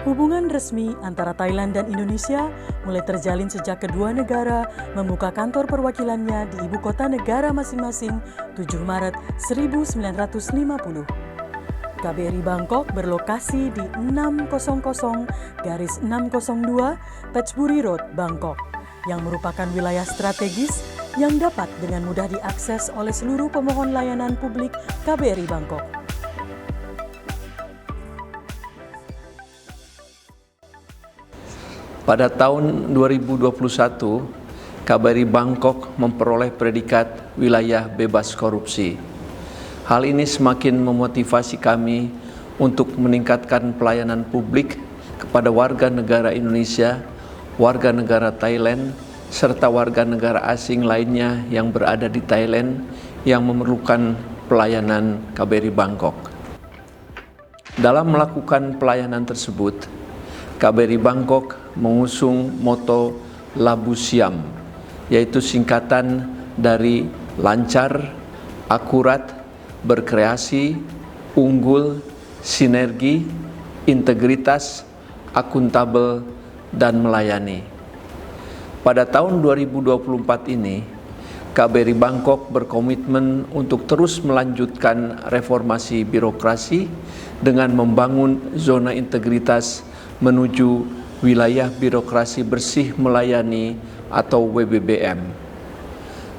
Hubungan resmi antara Thailand dan Indonesia mulai terjalin sejak kedua negara membuka kantor perwakilannya di ibu kota negara masing-masing 7 Maret 1950. KBRI Bangkok berlokasi di 600-602 Phetchaburi Road, Bangkok, yang merupakan wilayah strategis yang dapat dengan mudah diakses oleh seluruh pemohon layanan publik KBRI Bangkok. Pada tahun 2021, KBRI Bangkok memperoleh predikat wilayah bebas korupsi. Hal ini semakin memotivasi kami untuk meningkatkan pelayanan publik kepada warga negara Indonesia, warga negara Thailand, serta warga negara asing lainnya yang berada di Thailand yang memerlukan pelayanan KBRI Bangkok. Dalam melakukan pelayanan tersebut, KBRI Bangkok mengusung moto Labu Siam, yaitu singkatan dari lancar, akurat, berkreasi, unggul, sinergi, integritas, akuntabel, dan melayani. Pada tahun 2024 ini, KBRI Bangkok berkomitmen untuk terus melanjutkan reformasi birokrasi dengan membangun zona integritas menuju wilayah birokrasi bersih melayani atau WBBM.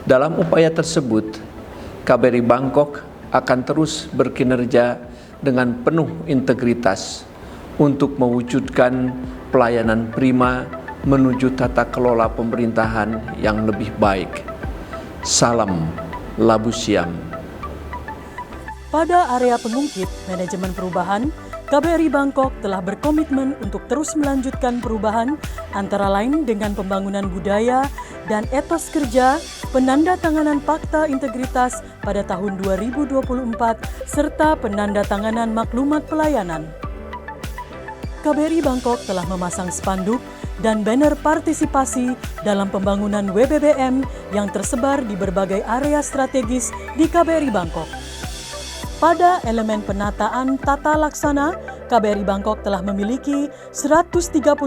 Dalam upaya tersebut, KBRI Bangkok akan terus berkinerja dengan penuh integritas untuk mewujudkan pelayanan prima menuju tata kelola pemerintahan yang lebih baik. Salam Labu Siam. Pada area pengungkit manajemen perubahan, KBRI Bangkok telah berkomitmen untuk terus melanjutkan perubahan antara lain dengan pembangunan budaya dan etos kerja, penandatanganan Fakta Integritas pada tahun 2024, serta penandatanganan maklumat pelayanan. KBRI Bangkok telah memasang spanduk dan banner partisipasi dalam pembangunan WBBM yang tersebar di berbagai area strategis di KBRI Bangkok. Pada elemen penataan tata laksana, KBRI Bangkok telah memiliki 134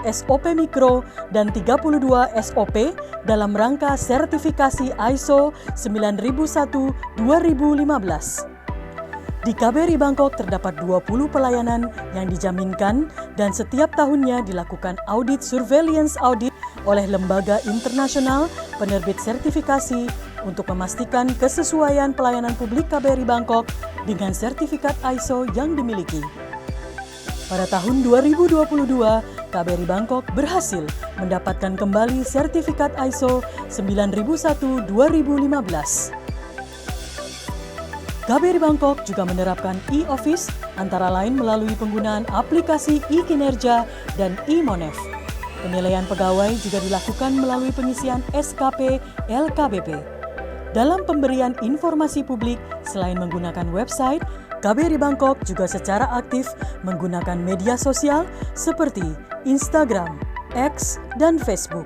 SOP Mikro dan 32 SOP dalam rangka sertifikasi ISO 9001-2015. Di KBRI Bangkok terdapat 20 pelayanan yang dijaminkan dan setiap tahunnya dilakukan audit surveillance audit oleh lembaga internasional penerbit sertifikasi untuk memastikan kesesuaian pelayanan publik KBRI Bangkok dengan sertifikat ISO yang dimiliki. Pada tahun 2022, KBRI Bangkok berhasil mendapatkan kembali sertifikat ISO 9001-2015. KBRI Bangkok juga menerapkan e-office antara lain melalui penggunaan aplikasi e-kinerja dan e-monef. Penilaian pegawai juga dilakukan melalui pengisian SKP LKBP. Dalam pemberian informasi publik, selain menggunakan website, KBRI Bangkok juga secara aktif menggunakan media sosial seperti Instagram, X, dan Facebook.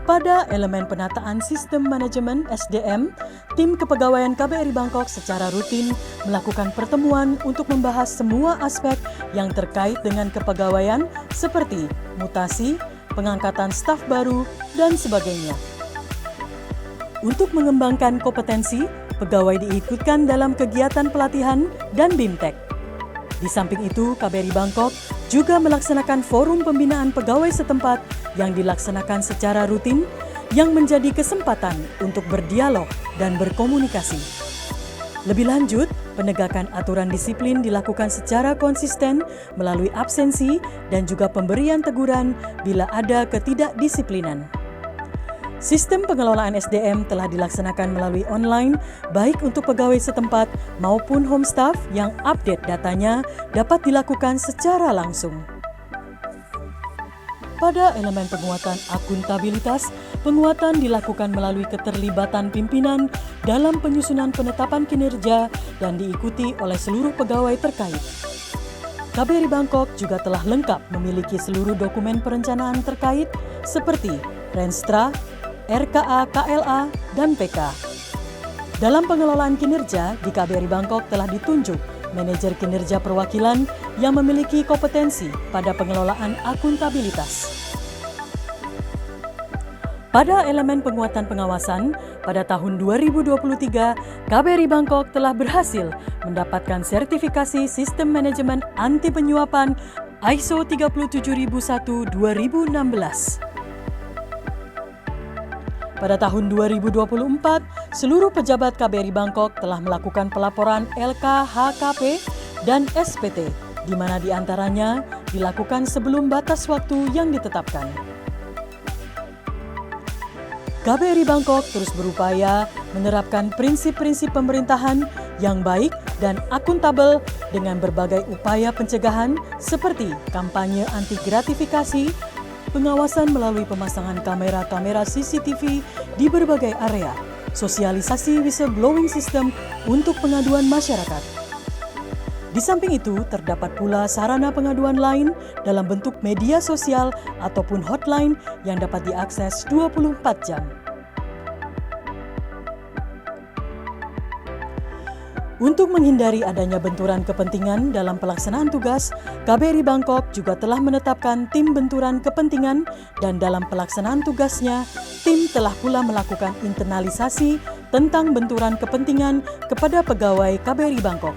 Pada elemen penataan sistem manajemen SDM, tim kepegawaian KBRI Bangkok secara rutin melakukan pertemuan untuk membahas semua aspek yang terkait dengan kepegawaian seperti mutasi, pengangkatan staf baru, dan sebagainya. Untuk mengembangkan kompetensi, pegawai diikutkan dalam kegiatan pelatihan dan BIMTEK. Di samping itu, KBRI Bangkok juga melaksanakan forum pembinaan pegawai setempat yang dilaksanakan secara rutin yang menjadi kesempatan untuk berdialog dan berkomunikasi. Lebih lanjut, penegakan aturan disiplin dilakukan secara konsisten melalui absensi dan juga pemberian teguran bila ada ketidakdisiplinan. Sistem pengelolaan SDM telah dilaksanakan melalui online, baik untuk pegawai setempat maupun home staff yang update datanya dapat dilakukan secara langsung. Pada elemen penguatan akuntabilitas, penguatan dilakukan melalui keterlibatan pimpinan dalam penyusunan penetapan kinerja dan diikuti oleh seluruh pegawai terkait. KBRI Bangkok juga telah lengkap memiliki seluruh dokumen perencanaan terkait seperti Renstra, RKA, KLA, dan PK. Dalam pengelolaan kinerja, di KBRI Bangkok telah ditunjuk manajer kinerja perwakilan yang memiliki kompetensi pada pengelolaan akuntabilitas. Pada elemen penguatan pengawasan, pada tahun 2023, KBRI Bangkok telah berhasil mendapatkan sertifikasi Sistem Manajemen Anti Penyuapan ISO 37001-2016. Pada tahun 2024, seluruh pejabat KBRI Bangkok telah melakukan pelaporan LKHKP dan SPT, di mana diantaranya dilakukan sebelum batas waktu yang ditetapkan. KBRI Bangkok terus berupaya menerapkan prinsip-prinsip pemerintahan yang baik dan akuntabel dengan berbagai upaya pencegahan seperti kampanye anti gratifikasi, pengawasan melalui pemasangan kamera-kamera CCTV di berbagai area, sosialisasi whistleblowing system untuk pengaduan masyarakat. Di samping itu, terdapat pula sarana pengaduan lain dalam bentuk media sosial ataupun hotline yang dapat diakses 24 jam. Untuk menghindari adanya benturan kepentingan dalam pelaksanaan tugas, KBRI Bangkok juga telah menetapkan tim benturan kepentingan dan dalam pelaksanaan tugasnya, tim telah pula melakukan internalisasi tentang benturan kepentingan kepada pegawai KBRI Bangkok.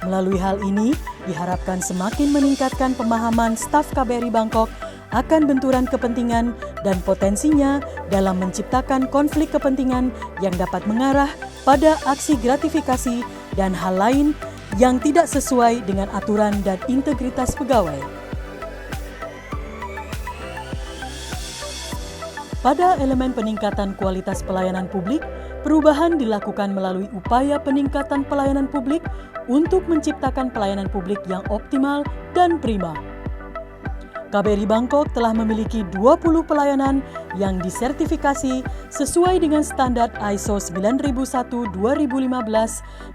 Melalui hal ini, diharapkan semakin meningkatkan pemahaman staf KBRI Bangkok akan benturan kepentingan dan potensinya dalam menciptakan konflik kepentingan yang dapat mengarah pada aksi gratifikasi dan hal lain yang tidak sesuai dengan aturan dan integritas pegawai. Pada elemen peningkatan kualitas pelayanan publik, perubahan dilakukan melalui upaya peningkatan pelayanan publik untuk menciptakan pelayanan publik yang optimal dan prima. KBRI Bangkok telah memiliki 20 pelayanan yang disertifikasi sesuai dengan standar ISO 9001-2015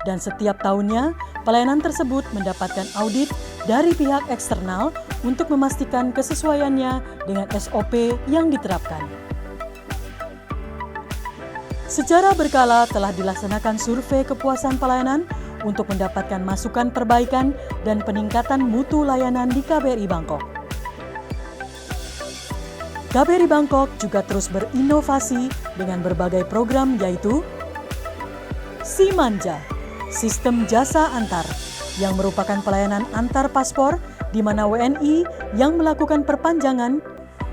dan setiap tahunnya pelayanan tersebut mendapatkan audit dari pihak eksternal untuk memastikan kesesuaiannya dengan SOP yang diterapkan. Secara berkala telah dilaksanakan survei kepuasan pelayanan untuk mendapatkan masukan perbaikan dan peningkatan mutu layanan di KBRI Bangkok. KBRI Bangkok juga terus berinovasi dengan berbagai program yaitu Simanja, Sistem Jasa Antar, yang merupakan pelayanan antar paspor di mana WNI yang melakukan perpanjangan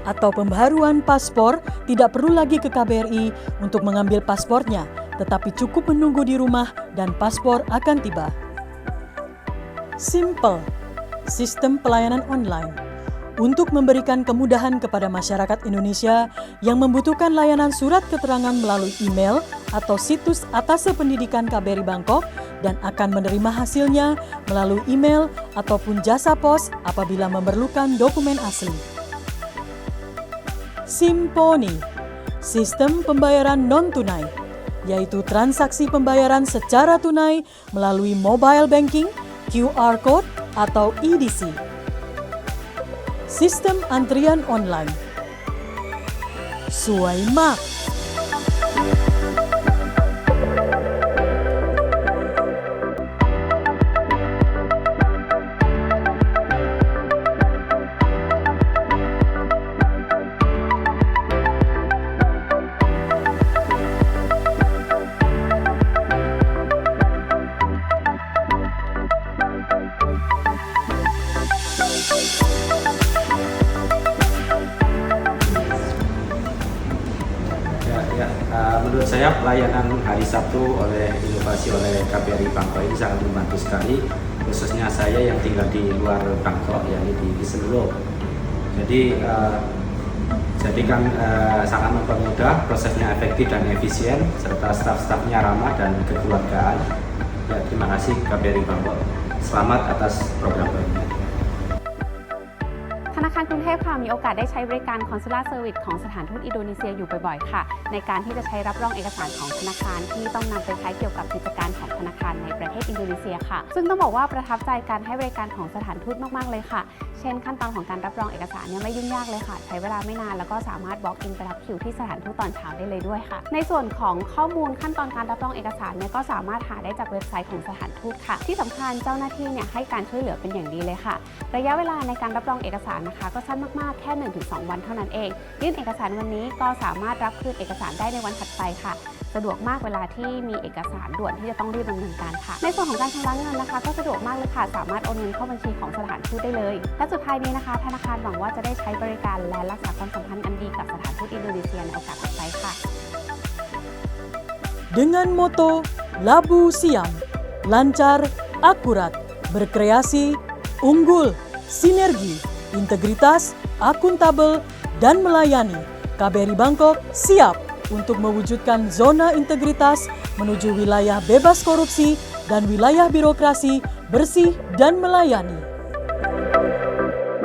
atau pembaharuan paspor tidak perlu lagi ke KBRI untuk mengambil paspornya, tetapi cukup menunggu di rumah dan paspor akan tiba. Simple, Sistem Pelayanan Online, untuk memberikan kemudahan kepada masyarakat Indonesia yang membutuhkan layanan surat keterangan melalui email atau situs Atase Pendidikan KBRI Bangkok dan akan menerima hasilnya melalui email ataupun jasa pos apabila memerlukan dokumen asli. Simponi, Sistem Pembayaran Non-Tunai, yaitu transaksi pembayaran secara tunai melalui mobile banking, QR Code, atau EDC. Sistem Antrian Online, Suaimak. Menurut saya pelayanan hari Sabtu inovasi oleh KBRI Bangkok ini sangat membantu sekali, khususnya saya yang tinggal di luar Bangkok, yakni di Selo. Jadi kan sangat mempermudah, prosesnya efektif dan efisien, serta staf-stafnya ramah dan kekeluargaan. Ya, terima kasih KBRI Bangkok. Selamat atas program barunya. ธนาคารกรุงเท ทพค่ะมีโอกาสได้ใช้บริการ Consular Service ของสถานทูตอินโดนีเซียอยู่บ่อยๆค่ะในการที่จะใช้รับรองเอกสารของธนาคารที่ต้องนำไปใช้เกี่ยวกับกิจการของธนาคารในประเทศอินโดนีเซียค่ะซึ่งต้องบอกว่าประทับใจการให้บริการของสถานทูตมากๆเลยค่ะเช่นขั้นตอนของการรับรองเอกสารเนี่ยไม่ยุ่งยากเลยค่ะใช้เวลาไม่นานแล้วก็สามารถ walk in ไปรับคิวที่สถานทูตตอนเช้าได้เลยด้วยค่ะในส่วนของข้อมูลขั้นตอนการรับรองเอกสารเนี่ยก็สามารถหาได้จากเว็บไซต์ของสถานทูตค่ะที่สำคัญเจ้าหน้าที่เนี่ยให้การช่วยเหลือเป็นอย่างดีเลยค่ะระยะเวลาในการรับรองเอกสารนะคะก็สั้นมากๆแค่ 1-2 วันเท่านั้นเองยื่นเอกสารวันนี้ก็สามารถรับคืนเอกสารได้ในวันถัดไปค่ะสะดวกมากเวลาที่มีเอกสารด่วนที่จะต้องรีบดำเนินการค่ะในส่วนของการชำระเงินนะคะก็สะดวกมากเลยค่ะสามารถโอนเงินเข้าบัญชีของสถานทูตได้เลยและสุดท้ายนี้นะคะธนาคารหวังว่าจะได้ใช้บริการและรักษาความสัมพันธ์อันดีกับสถานทูตอินโดนีเซียในโอกาสต่อไปค่ะ Dengan moto Labu Siam, lancar, akurat, berkreasi, unggul, sinergi, integritas, akuntabel, dan melayani, KBRI Bangkok siap untuk mewujudkan zona integritas menuju wilayah bebas korupsi dan wilayah birokrasi bersih dan melayani.